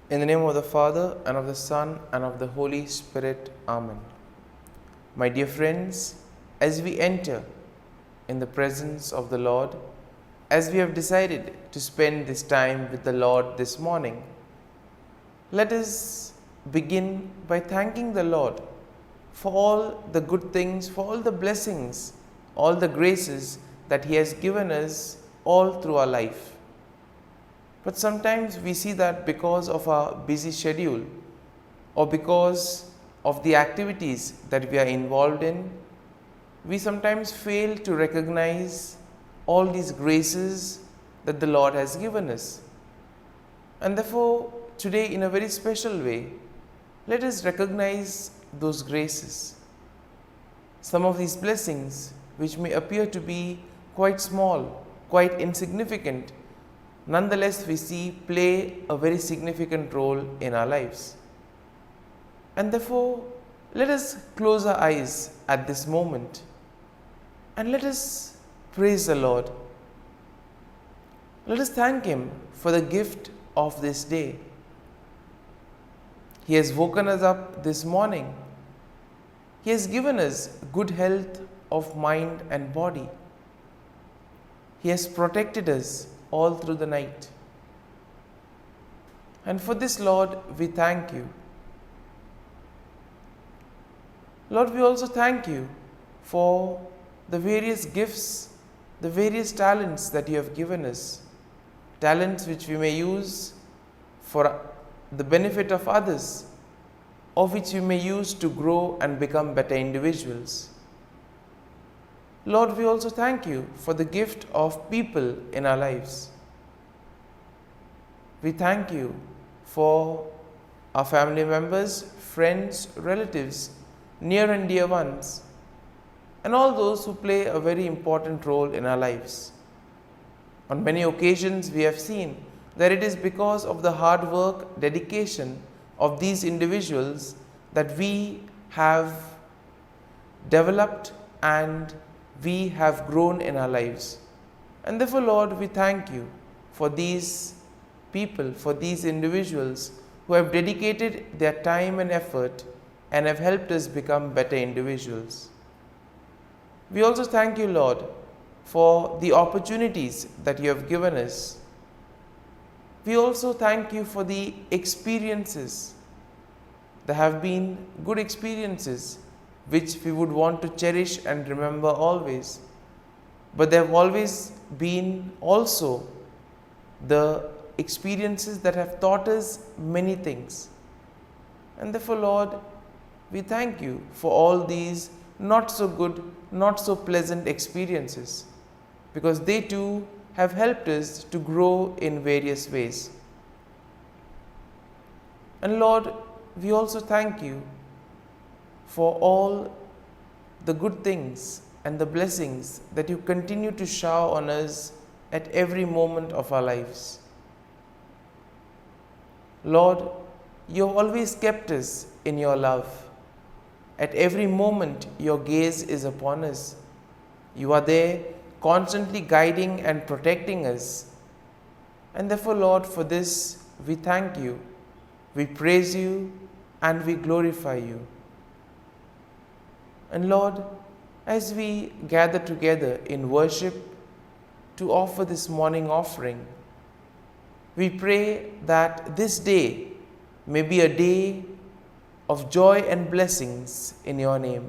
In the name of the Father, and of the Son, and of the Holy Spirit. Amen. My dear friends, as we enter in the presence of the Lord, as we have decided to spend this time with the Lord this morning, let us begin by thanking the Lord for all the good things, for all the blessings, all the graces that He has given us all through our life. But sometimes we see that because of our busy schedule or because of the activities that we are involved in, we sometimes fail to recognize all these graces that the Lord has given us. And therefore, today in a very special way, let us recognize those graces. Some of these blessings, which may appear to be quite small, quite insignificant, nonetheless we see play a very significant role in our lives. And therefore, let us close our eyes at this moment and let us praise the Lord. Let us thank Him for the gift of this day. He has woken us up this morning. He has given us good health of mind and body. He has protected us all through the night. And for this, Lord, we thank You. Lord, we also thank You for the various gifts, the various talents that You have given us. Talents which we may use for the benefit of others, or which we may use to grow and become better individuals. Lord, we also thank You for the gift of people in our lives. We thank You for our family members, friends, relatives, near and dear ones, and all those who play a very important role in our lives. On many occasions, we have seen that it is because of the hard work, dedication of these individuals that we have developed and we have grown in our lives. And therefore, Lord, we thank You for these people, for these individuals who have dedicated their time and effort and have helped us become better individuals. We also thank You, Lord, for the opportunities that You have given us. We also thank You for the experiences. There have been good experiences which we would want to cherish and remember always. But there have always been also the experiences that have taught us many things. And therefore, Lord, we thank You for all these not so good, not so pleasant experiences, because they too have helped us to grow in various ways. And Lord, we also thank You for all the good things and the blessings that You continue to shower on us at every moment of our lives. Lord, You have always kept us in Your love. At every moment, Your gaze is upon us. You are there, constantly guiding and protecting us. And therefore, Lord, for this we thank You, we praise You, and we glorify You. And Lord, as we gather together in worship to offer this morning offering, we pray that this day may be a day of joy and blessings in Your name.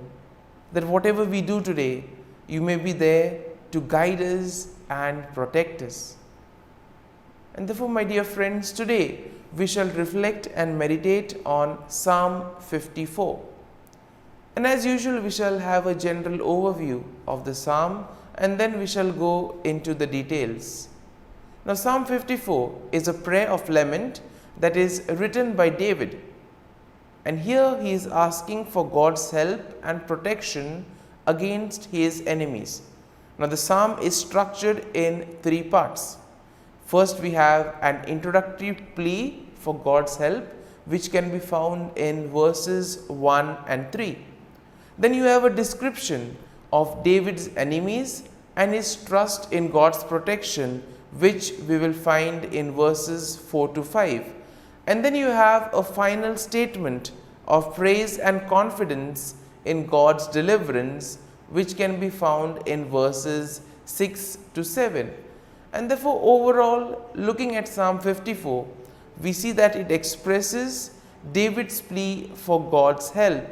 That whatever we do today, You may be there to guide us and protect us. And therefore, my dear friends, today we shall reflect and meditate on Psalm 54. And as usual, we shall have a general overview of the psalm and then we shall go into the details. Now, Psalm 54 is a prayer of lament that is written by David. And here he is asking for God's help and protection against his enemies. Now, the psalm is structured in three parts. First, we have an introductory plea for God's help, which can be found in verses 1 and 3. Then you have a description of David's enemies and his trust in God's protection, which we will find in verses 4 to 5. And then you have a final statement of praise and confidence in God's deliverance, which can be found in verses 6 to 7. And therefore, overall, looking at Psalm 54, we see that it expresses David's plea for God's help.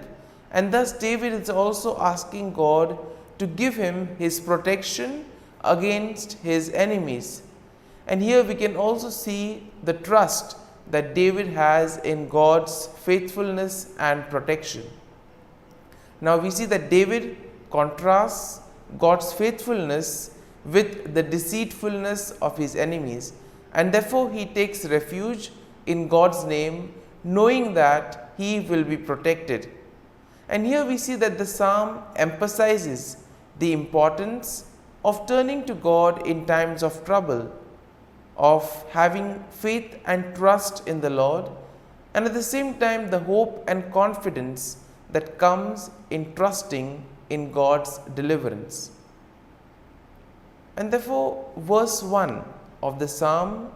And thus, David is also asking God to give him his protection against his enemies. And here we can also see the trust that David has in God's faithfulness and protection. Now we see that David contrasts God's faithfulness with the deceitfulness of his enemies, and therefore he takes refuge in God's name, knowing that he will be protected. And here we see that the psalm emphasizes the importance of turning to God in times of trouble, of having faith and trust in the Lord, and at the same time the hope and confidence that comes in trusting in God's deliverance. And therefore, verse 1 of the psalm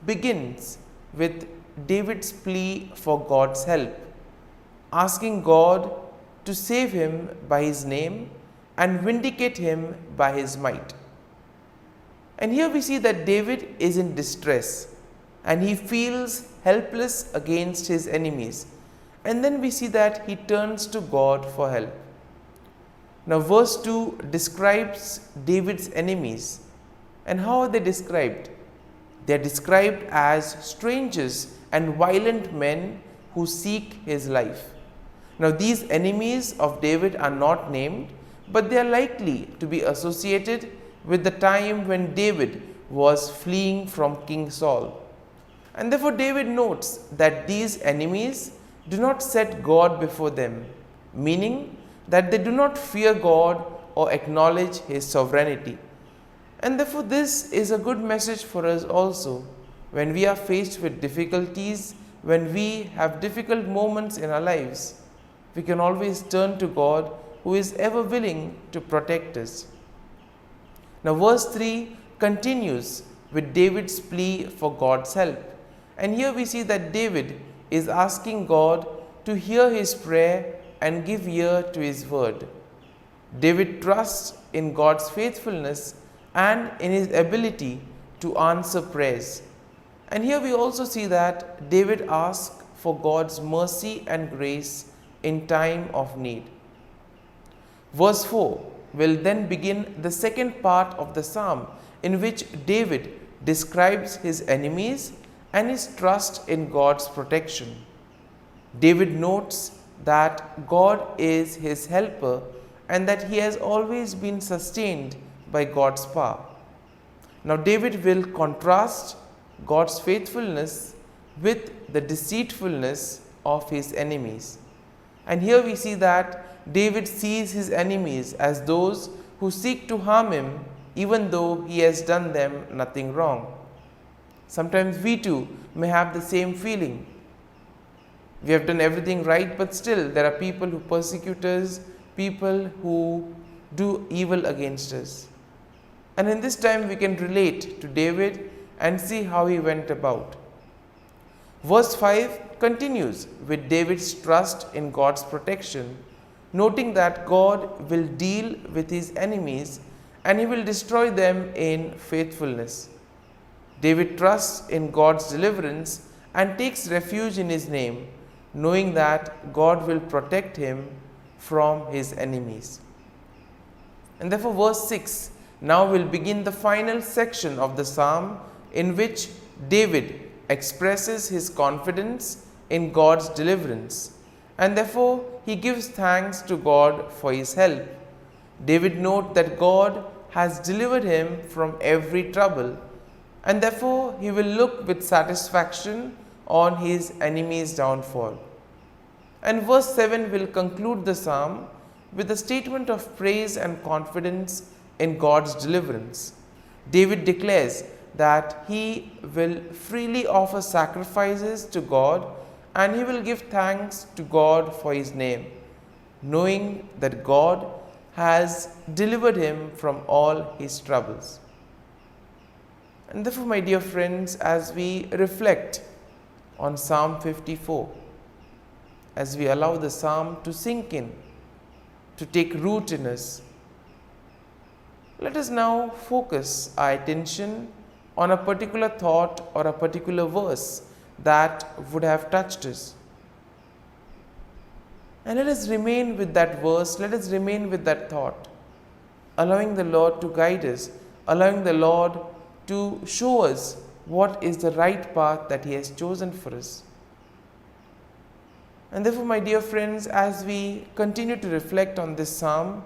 begins with David's plea for God's help, asking God to save him by his name and vindicate him by his might. And here we see that David is in distress and he feels helpless against his enemies. And then we see that he turns to God for help. Now, verse 2 describes David's enemies. And how are they described? They are described as strangers and violent men who seek his life. Now, these enemies of David are not named, but they are likely to be associated with the time when David was fleeing from King Saul. And therefore, David notes that these enemies do not set God before them, meaning that they do not fear God or acknowledge his sovereignty. And therefore, this is a good message for us also when we are faced with difficulties, when we have difficult moments in our lives. We can always turn to God, who is ever willing to protect us. Now, verse 3 continues with David's plea for God's help. And here we see that David is asking God to hear his prayer and give ear to his word. David trusts in God's faithfulness and in his ability to answer prayers. And here we also see that David asks for God's mercy and grace in time of need. Verse 4 will then begin the second part of the psalm, in which David describes his enemies and his trust in God's protection. David notes that God is his helper and that he has always been sustained by God's power. Now, David will contrast God's faithfulness with the deceitfulness of his enemies. And here we see that David sees his enemies as those who seek to harm him, even though he has done them nothing wrong. Sometimes we too may have the same feeling. We have done everything right, but still there are people who persecute us, people who do evil against us. And in this time we can relate to David and see how he went about. Verse 5 continues with David's trust in God's protection, noting that God will deal with his enemies and he will destroy them in faithfulness. David trusts in God's deliverance and takes refuge in his name, knowing that God will protect him from his enemies. And therefore, verse 6 now will begin the final section of the psalm, in which David expresses his confidence in God's deliverance, and therefore he gives thanks to God for his help. David notes that God has delivered him from every trouble, and therefore he will look with satisfaction on his enemy's downfall. And verse 7 will conclude the psalm with a statement of praise and confidence in God's deliverance. David declares that he will freely offer sacrifices to God and he will give thanks to God for his name, knowing that God has delivered him from all his troubles. And therefore, my dear friends, as we reflect on Psalm 54 as we allow the psalm to sink in, to take root in us. Let us now focus our attention on a particular thought or a particular verse that would have touched us. And let us remain with that verse, let us remain with that thought, allowing the Lord to guide us, allowing the Lord to show us what is the right path that He has chosen for us. And therefore, my dear friends, as we continue to reflect on this psalm,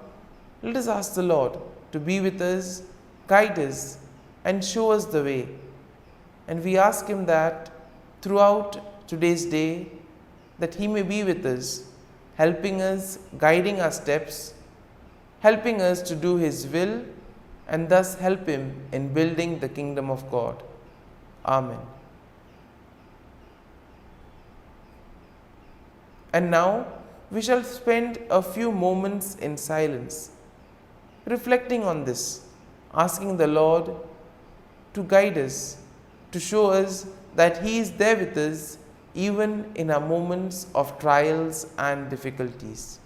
let us ask the Lord to be with us, guide us, and show us the way. And we ask Him that throughout today's day, that He may be with us, helping us, guiding our steps, helping us to do His will, and thus help Him in building the kingdom of God. Amen. And now we shall spend a few moments in silence, reflecting on this, asking the Lord to guide us, to show us that He is there with us even in our moments of trials and difficulties.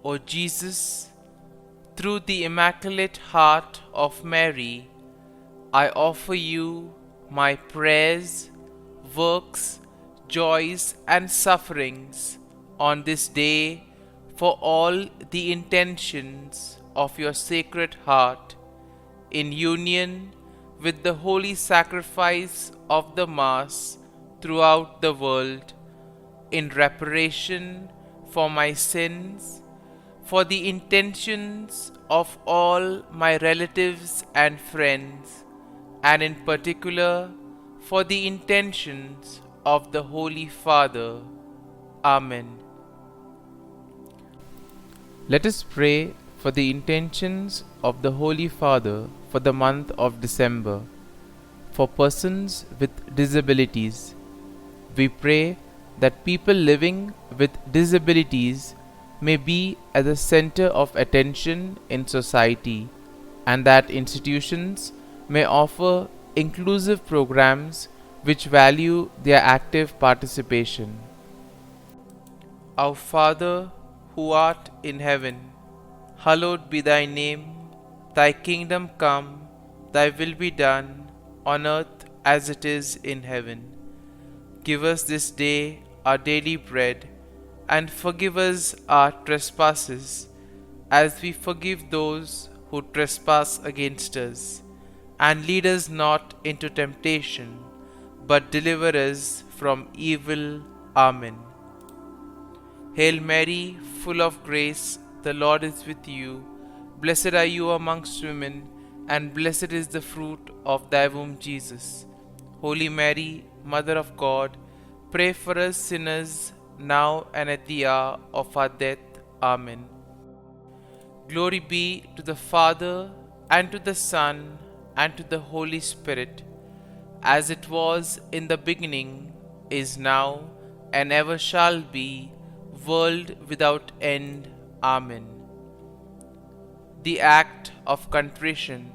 O Jesus, through the Immaculate Heart of Mary, I offer you my prayers, works, joys, and sufferings on this day for all the intentions of your Sacred Heart, in union with the holy sacrifice of the Mass throughout the world, in reparation for my sins, for the intentions of all my relatives and friends, and in particular for the intentions of the Holy Father. Amen. Let us pray for the intentions of the Holy Father for the month of December. For persons with disabilities, we pray that people living with disabilities may be at the center of attention in society, and that institutions may offer inclusive programs which value their active participation. Our Father, who art in heaven, hallowed be thy name. Thy kingdom come, thy will be done, on earth as it is in heaven. Give us this day our daily bread, and forgive us our trespasses, as we forgive those who trespass against us. And lead us not into temptation, but deliver us from evil. Amen. Hail Mary, full of grace, the Lord is with you. Blessed are you amongst women, and blessed is the fruit of thy womb, Jesus. Holy Mary, Mother of God, pray for us sinners, now and at the hour of our death. Amen. Glory be to the Father, and to the Son, and to the Holy Spirit, as it was in the beginning, is now, and ever shall be, world without end. Amen. The act of contrition.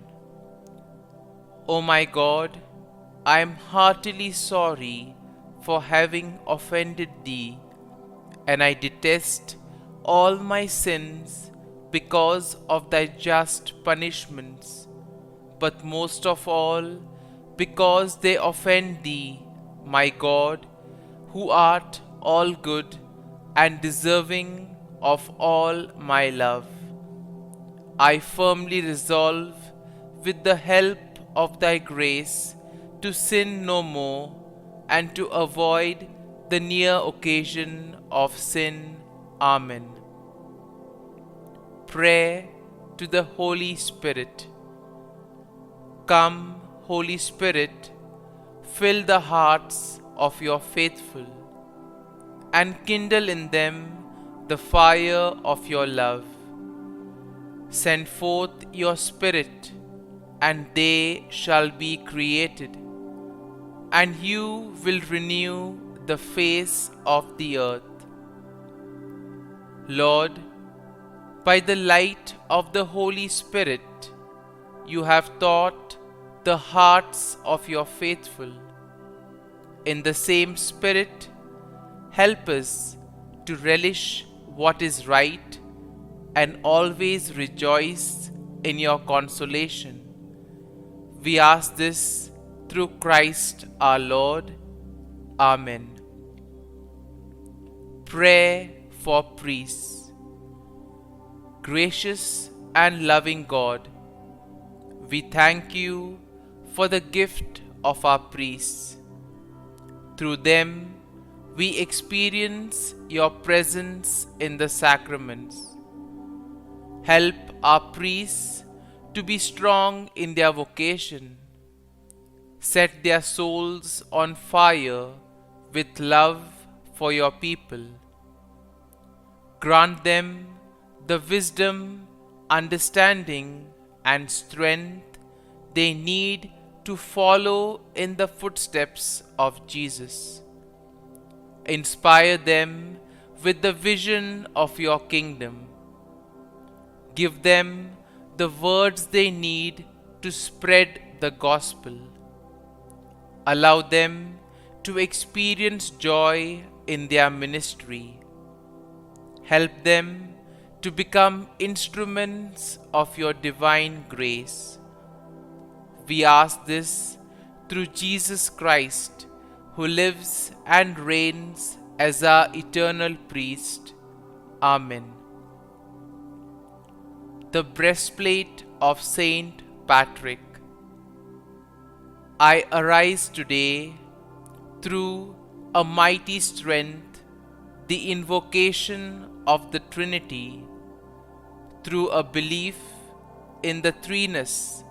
O my God, I am heartily sorry for having offended Thee, and I detest all my sins because of Thy just punishments, but most of all because they offend Thee, my God, who art all good and deserving of all my love. I firmly resolve, with the help of Thy grace, to sin no more, and to avoid the near occasion of sin. Amen. Prayer to the Holy Spirit. Come, Holy Spirit, fill the hearts of your faithful, and kindle in them the fire of your love. Send forth your Spirit, and they shall be created, and you will renew the face of the earth. Lord, by the light of the Holy Spirit, you have taught the hearts of your faithful. In the same Spirit, help us to relish what is right and always rejoice in your consolation. We ask this through Christ our Lord. Amen. Prayer for priests. Gracious and loving God, we thank you for the gift of our priests. Through them, we experience your presence in the sacraments. Help our priests to be strong in their vocation. Set their souls on fire with love for your people. Grant them the wisdom, understanding, and strength they need to follow in the footsteps of Jesus. Inspire them with the vision of your kingdom. Give them the words they need to spread the gospel. Allow them to experience joy in their ministry. Help them to become instruments of your divine grace. We ask this through Jesus Christ, who lives and reigns as our eternal priest. Amen. The breastplate of Saint Patrick. I arise today through a mighty strength, the invocation of the Trinity, through a belief in the threeness,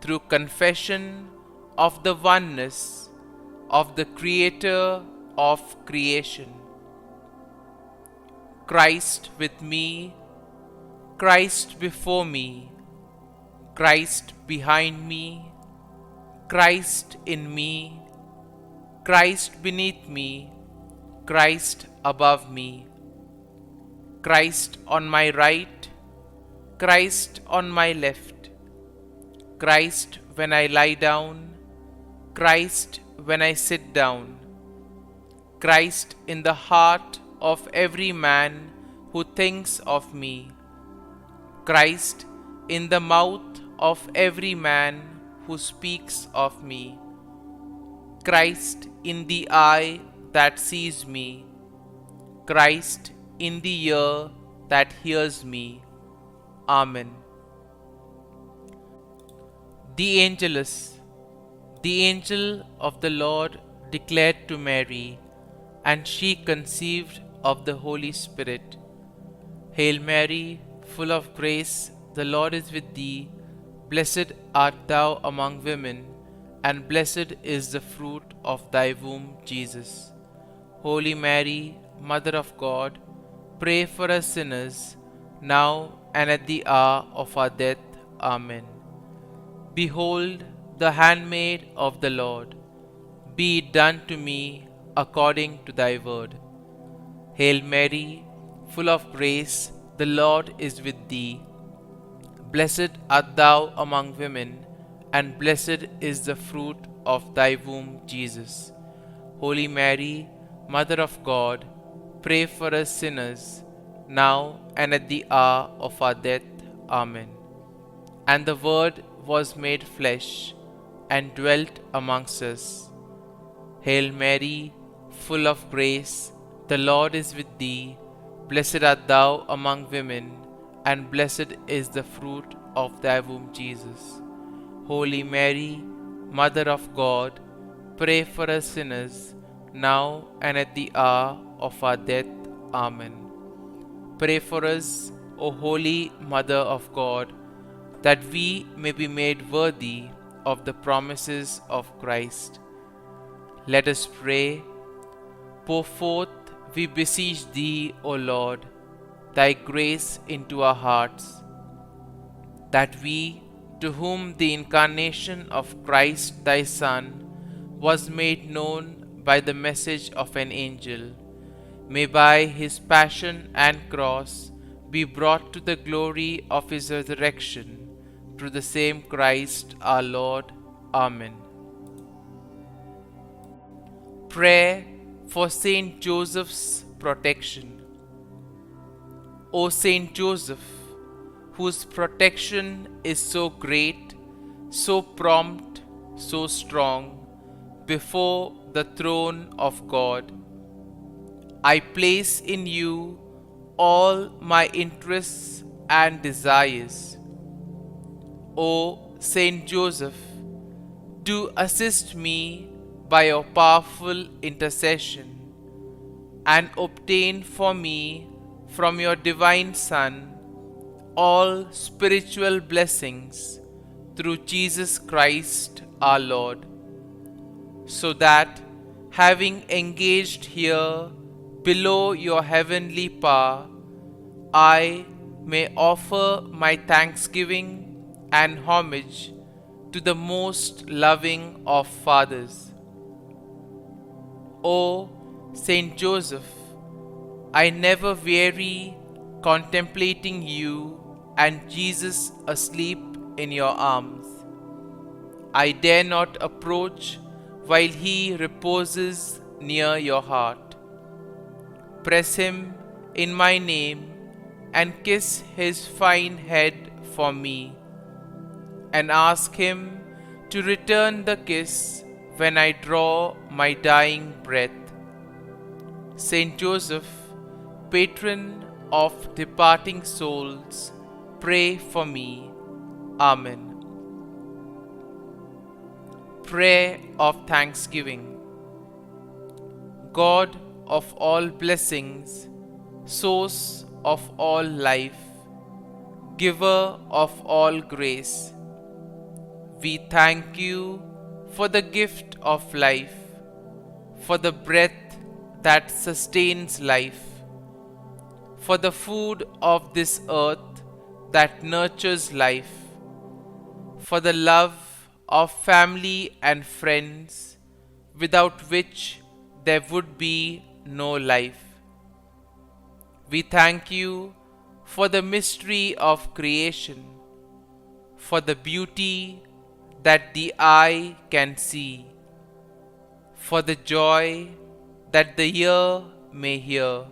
through confession of the oneness of the Creator of creation. Christ with me, Christ before me, Christ behind me, Christ in me, Christ beneath me, Christ above me, Christ on my right, Christ on my left, Christ when I lie down, Christ when I sit down, Christ in the heart of every man who thinks of me, Christ in the mouth of every man who speaks of me, Christ in the eye that sees me, Christ in the ear that hears me. Amen. The Angelus. The angel of the Lord declared to Mary, and she conceived of the Holy Spirit. Hail Mary, full of grace, the Lord is with thee. Blessed art thou among women, and blessed is the fruit of thy womb, Jesus. Holy Mary, Mother of God, pray for us sinners, now and at the hour of our death. Amen. Behold, the handmaid of the Lord. Be it done to me according to thy word. Hail Mary, full of grace, the Lord is with thee. Blessed art thou among women, and blessed is the fruit of thy womb, Jesus. Holy Mary, Mother of God, pray for us sinners, now and at the hour of our death. Amen. And the Word was made flesh, and dwelt amongst us. Hail Mary, full of grace, the Lord is with thee. Blessed art thou among women, and blessed is the fruit of thy womb, Jesus. Holy Mary, Mother of God, pray for us sinners, now and at the hour of our death. Amen. Pray for us, O Holy Mother of God, that we may be made worthy of the promises of Christ. Let us pray. Pour forth, we beseech Thee, O Lord, Thy grace into our hearts, that we, to whom the incarnation of Christ Thy Son was made known by the message of an angel, may by His passion and cross be brought to the glory of His resurrection, through the same Christ our Lord. Amen. Prayer for Saint Joseph's protection. O Saint Joseph, whose protection is so great, so prompt, so strong, before the throne of God, I place in you all my interests and desires. O Saint Joseph, do assist me by your powerful intercession, and obtain for me from your divine Son all spiritual blessings through Jesus Christ our Lord, so that, having engaged here below your heavenly power, I may offer my thanksgiving and homage to the most loving of fathers. O Saint Joseph, I never weary contemplating you and Jesus asleep in your arms. I dare not approach while he reposes near your heart. Press him in my name and kiss his fine head for me, and ask him to return the kiss when I draw my dying breath. Saint Joseph, patron of departing souls, pray for me. Amen. Prayer of Thanksgiving. God of all blessings, source of all life, giver of all grace, we thank you for the gift of life, for the breath that sustains life, for the food of this earth that nurtures life, for the love of family and friends, without which there would be no life. We thank you for the mystery of creation, for the beauty that the eye can see, for the joy that the ear may hear,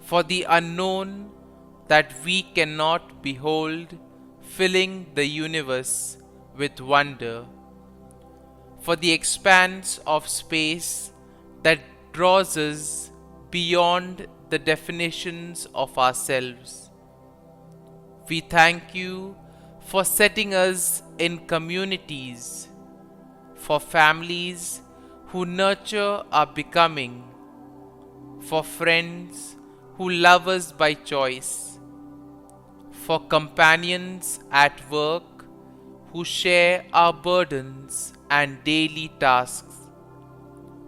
for the unknown that we cannot behold, filling the universe with wonder, for the expanse of space that draws us beyond the definitions of ourselves. We thank you for setting us in communities, for families who nurture our becoming, for friends who love us by choice, for companions at work who share our burdens and daily tasks,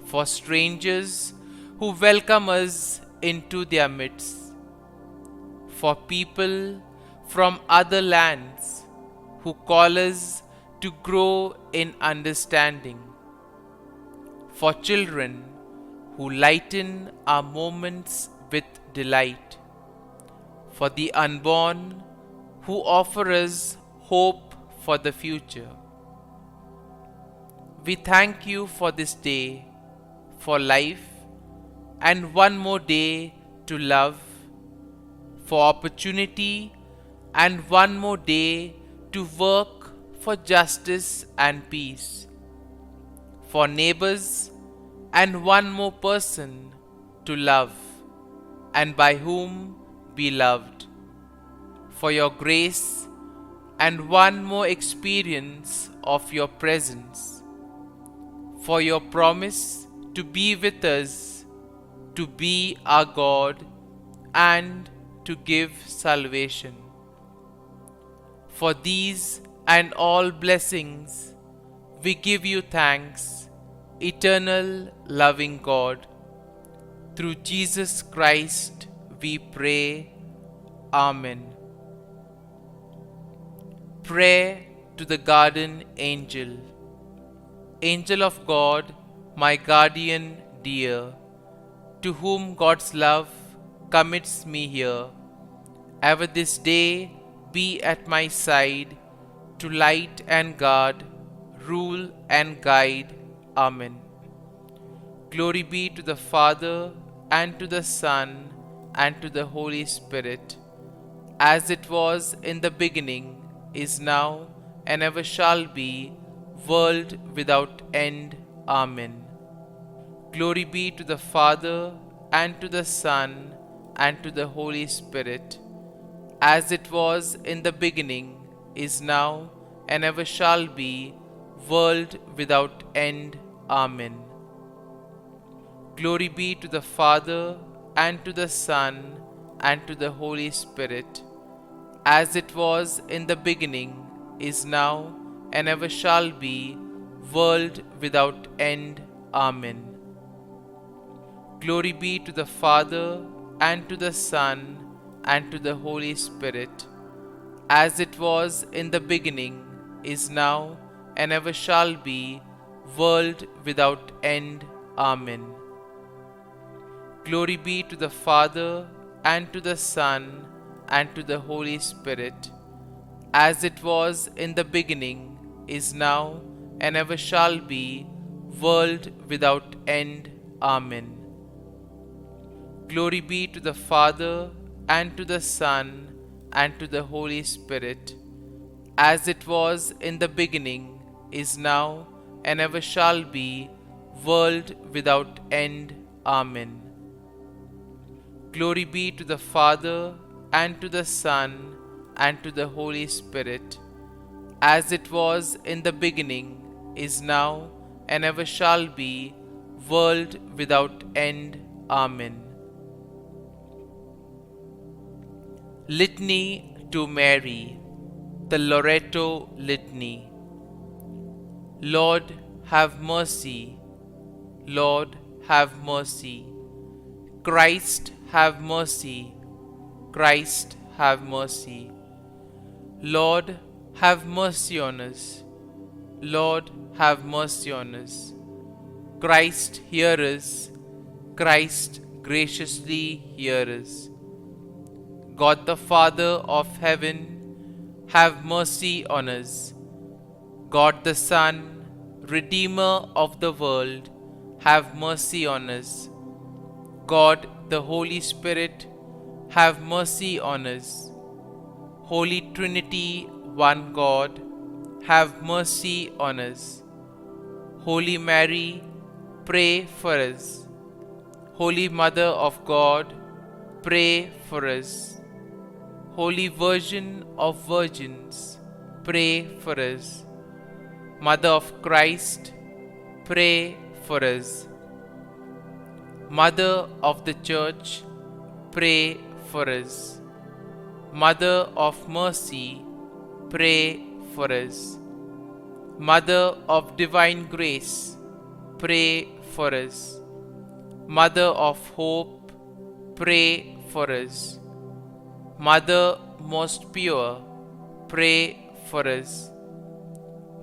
for strangers who welcome us into their midst, for people from other lands who call us to grow in understanding, for children who lighten our moments with delight, for the unborn who offer us hope for the future. We thank you for this day, for life, and one more day to love, for opportunity, and one more day to work for justice and peace, for neighbors, and one more person to love, and by whom be loved, for your grace, and one more experience of your presence, for your promise to be with us, to be our God, and to give salvation. For these and all blessings, we give you thanks, eternal loving God. Through Jesus Christ we pray. Amen. Prayer to the Garden Angel. Angel of God, my guardian dear, to whom God's love commits me here, ever this day be at my side, to light and guard, rule and guide. Amen. Glory be to the Father, and to the Son, and to the Holy Spirit, as it was in the beginning, is now, and ever shall be, world without end. Amen. Glory be to the Father, and to the Son, and to the Holy Spirit, as it was in the beginning, is now, and ever shall be, world without end. Amen. Glory be to the Father, and to the Son, and to the Holy Spirit, as it was in the beginning, is now, and ever shall be, world without end. Amen. Glory be to the Father, and to the Son, and to the Holy Spirit, as it was in the beginning, is now, and ever shall be, world without end. Amen. Glory be to the Father, and to the Son, and to the Holy Spirit, as it was in the beginning, is now, and ever shall be, world without end. Amen. Glory be to the Father, and to the Son, and to the Holy Spirit, as it was in the beginning, is now, and ever shall be, world without end. Amen. Glory be to the Father, and to the Son, and to the Holy Spirit, as it was in the beginning, is now, and ever shall be, world without end. Amen. Litany to Mary, the Loreto Litany. Lord, have mercy. Lord, have mercy. Christ, have mercy. Christ, have mercy. Lord, have mercy on us. Lord, have mercy on us. Christ, hear us. Christ, graciously hear us. God the Father of heaven, have mercy on us. God the Son, Redeemer of the world, have mercy on us. God the Holy Spirit, have mercy on us. Holy Trinity, one God, have mercy on us. Holy Mary, pray for us. Holy Mother of God, pray for us. Holy Virgin of Virgins, pray for us. Mother of Christ, pray for us. Mother of the Church, pray for us. Mother of Mercy, pray for us. Mother of Divine Grace, pray for us. Mother of Hope, pray for us. Mother most pure, pray for us.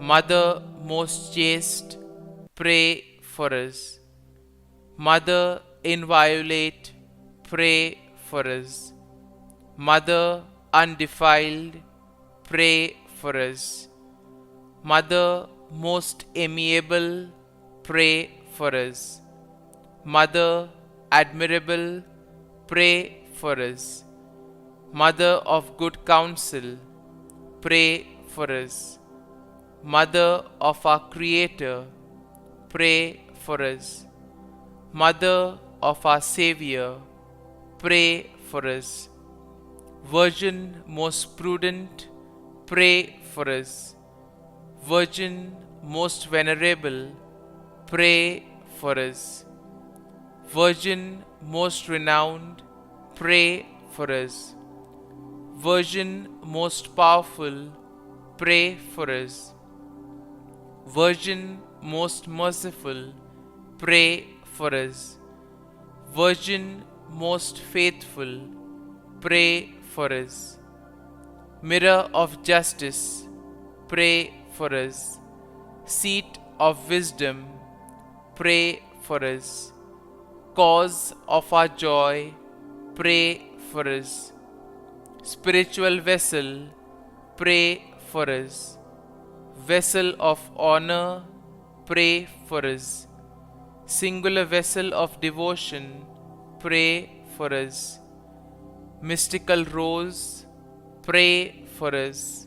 Mother most chaste, pray for us. Mother inviolate, pray for us. Mother undefiled, pray for us. Mother most amiable, pray for us. Mother admirable, pray for us. Mother of good counsel, pray for us. Mother of our Creator, pray for us. Mother of our Savior, pray for us. Virgin most prudent, pray for us. Virgin most venerable, pray for us. Virgin most renowned, pray for us. Virgin most powerful, pray for us. Virgin most merciful, pray for us. Virgin most faithful, pray for us. Mirror of justice, pray for us. Seat of wisdom, pray for us. Cause of our joy, pray for us. Spiritual vessel, pray for us. Vessel of honor, pray for us. Singular vessel of devotion, pray for us. Mystical rose, pray for us.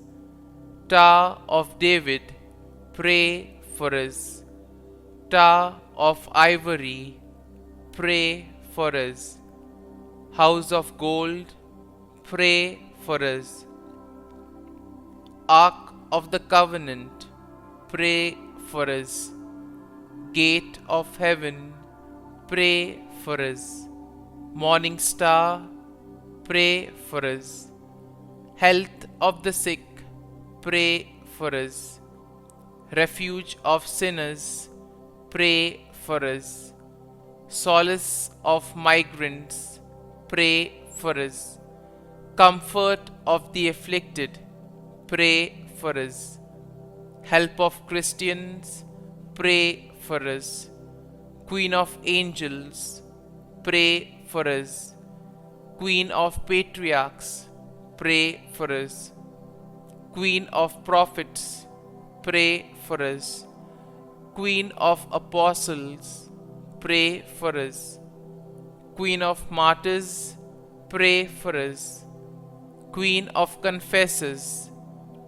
Tower of David, pray for us. Tower of ivory, pray for us. House of gold, pray for us. Ark of the covenant, pray for us. Gate of heaven, pray for us. Morning star, pray for us. Health of the sick, pray for us. Refuge of sinners, pray for us. Solace of migrants, pray for us. Comfort of the afflicted, pray for us. Help of Christians, pray for us. Queen of angels, pray for us. Queen of patriarchs, pray for us. Queen of prophets, pray for us. Queen of apostles, pray for us. Queen of martyrs, pray for us. Queen of confessors,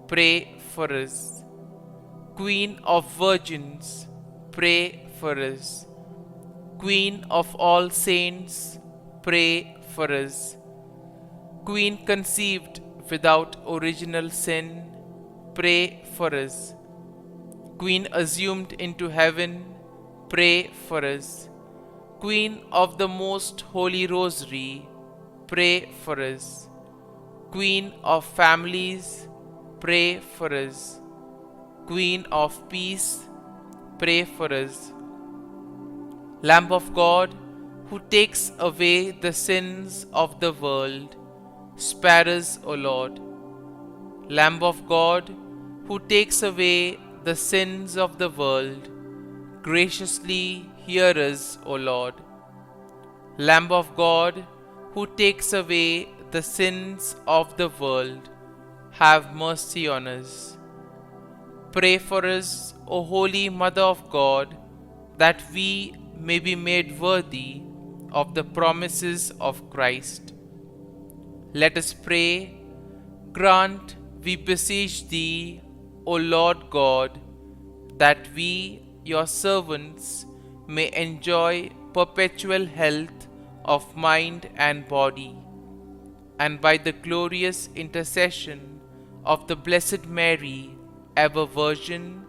pray for us. Queen of virgins, pray for us. Queen of all saints, pray for us. Queen conceived without original sin, pray for us. Queen assumed into heaven, pray for us. Queen of the most holy rosary, pray for us. Queen of families, pray for us. Queen of peace, pray for us. Lamb of God, who takes away the sins of the world, spare us, O Lord. Lamb of God, who takes away the sins of the world, graciously hear us, O Lord. Lamb of God, who takes away the sins of the world, have mercy on us. Pray for us, O Holy Mother of God, that we may be made worthy of the promises of Christ. Let us pray. Grant, we beseech Thee, O Lord God, that we, Your servants, may enjoy perpetual health of mind and body, and by the glorious intercession of the Blessed Mary, ever Virgin,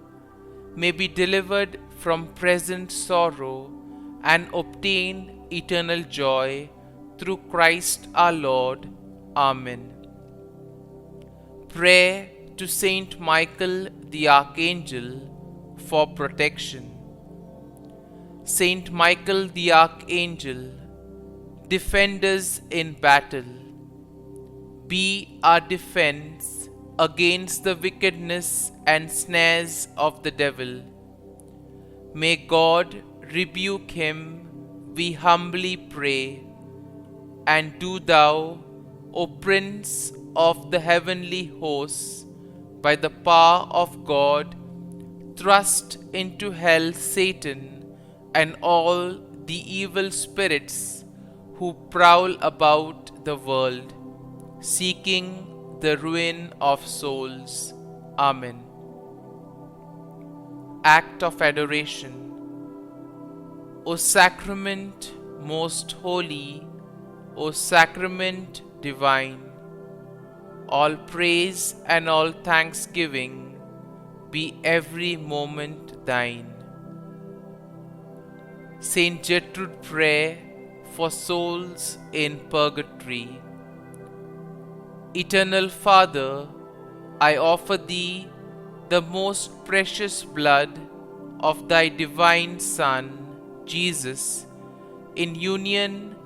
may be delivered from present sorrow and obtain eternal joy through Christ our Lord. Amen. Prayer to Saint Michael the Archangel for protection. Saint Michael the Archangel, defend us in battle. Be our defense against the wickedness and snares of the devil. May God rebuke him, we humbly pray. And do Thou, O Prince of the heavenly hosts, by the power of God, thrust into hell Satan and all the evil spirits who prowl about the world, seeking the ruin of souls. Amen. Act of Adoration. O Sacrament most holy, O Sacrament divine, all praise and all thanksgiving be every moment Thine. Saint Gertrude, pray for souls in purgatory. Eternal Father, I offer Thee the most precious blood of Thy divine Son, Jesus, in union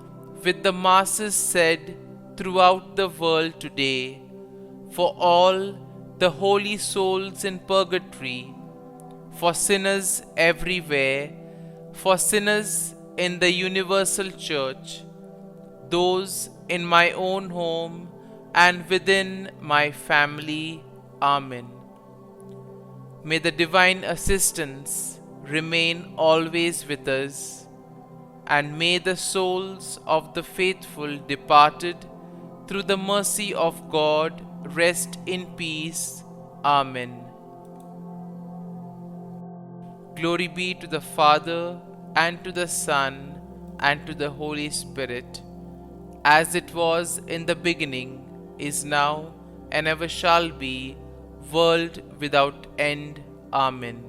with the masses said throughout the world today, for all the holy souls in purgatory, for sinners everywhere, for sinners in the universal church, those in my own home and within my family. Amen. May the divine assistance remain always with us, and may the souls of the faithful departed through the mercy of God rest in peace. Amen. Glory be to the Father, and to the Son, and to the Holy Spirit, as it was in the beginning, is now, and ever shall be, world without end. Amen.